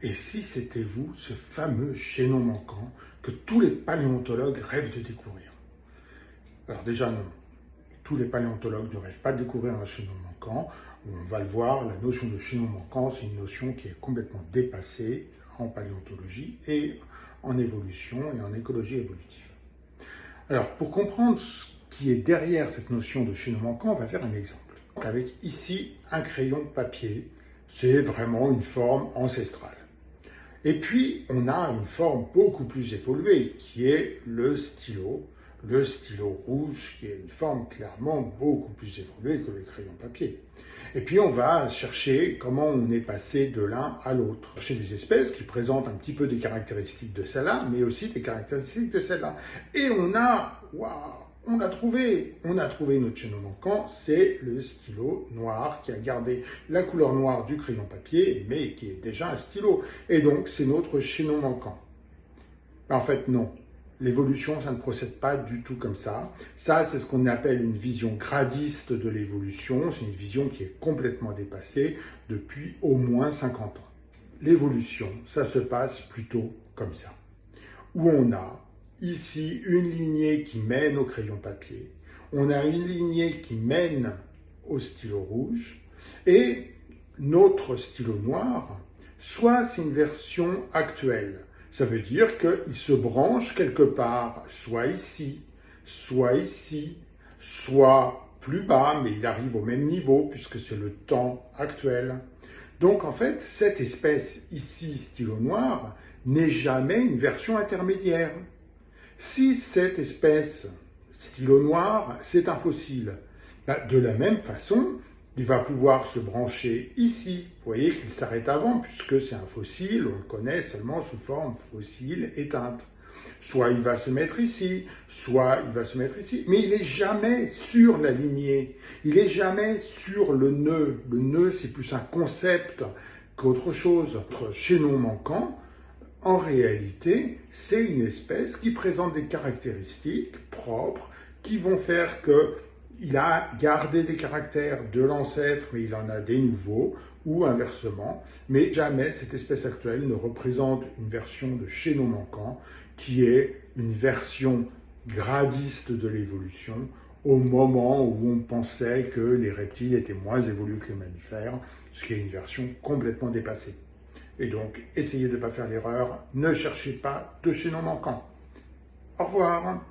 Et si c'était vous, ce fameux chaînon manquant que tous les paléontologues rêvent de découvrir? Alors déjà non, tous les paléontologues ne rêvent pas de découvrir un chaînon manquant. On va le voir, la notion de chaînon manquant, c'est une notion qui est complètement dépassée en paléontologie et en évolution et en écologie évolutive. Alors pour comprendre ce qui est derrière cette notion de chaînon manquant, on va faire un exemple. Avec ici un crayon de papier, c'est vraiment une forme ancestrale. Et puis, on a une forme beaucoup plus évoluée, qui est le stylo rouge, qui est une forme clairement beaucoup plus évoluée que le crayon papier. Et puis, on va chercher comment on est passé de l'un à l'autre. Chez des espèces qui présentent un petit peu des caractéristiques de celle-là, mais aussi des caractéristiques de celle-là. Et on a trouvé notre chaînon manquant, c'est le stylo noir qui a gardé la couleur noire du crayon papier, mais qui est déjà un stylo. Et donc, c'est notre chaînon manquant. En fait, non. L'évolution, ça ne procède pas du tout comme ça. Ça, c'est ce qu'on appelle une vision gradiste de l'évolution. C'est une vision qui est complètement dépassée depuis au moins 50 ans. L'évolution, ça se passe plutôt comme ça. Où on a ici une lignée qui mène au crayon papier, on a une lignée qui mène au stylo rouge, et notre stylo noir, soit c'est une version actuelle. Ça veut dire qu'il se branche quelque part, soit ici, soit plus bas, mais il arrive au même niveau puisque c'est le temps actuel. Donc en fait, cette espèce ici, stylo noir, n'est jamais une version intermédiaire. Si cette espèce, stylo noir, c'est un fossile, de la même façon, il va pouvoir se brancher ici. Vous voyez qu'il s'arrête avant, puisque c'est un fossile, on le connaît seulement sous forme fossile éteinte. Soit il va se mettre ici, soit il va se mettre ici, mais il n'est jamais sur la lignée, il n'est jamais sur le nœud. Le nœud, c'est plus un concept qu'autre chose. Notre chaînon manquant, en réalité, c'est une espèce qui présente des caractéristiques propres qui vont faire qu'il a gardé des caractères de l'ancêtre, mais il en a des nouveaux, ou inversement. Mais jamais cette espèce actuelle ne représente une version de chaînon manquant qui est une version gradiste de l'évolution au moment où on pensait que les reptiles étaient moins évolués que les mammifères, ce qui est une version complètement dépassée. Et donc, essayez de ne pas faire l'erreur, ne cherchez pas de chaînon manquant. Au revoir.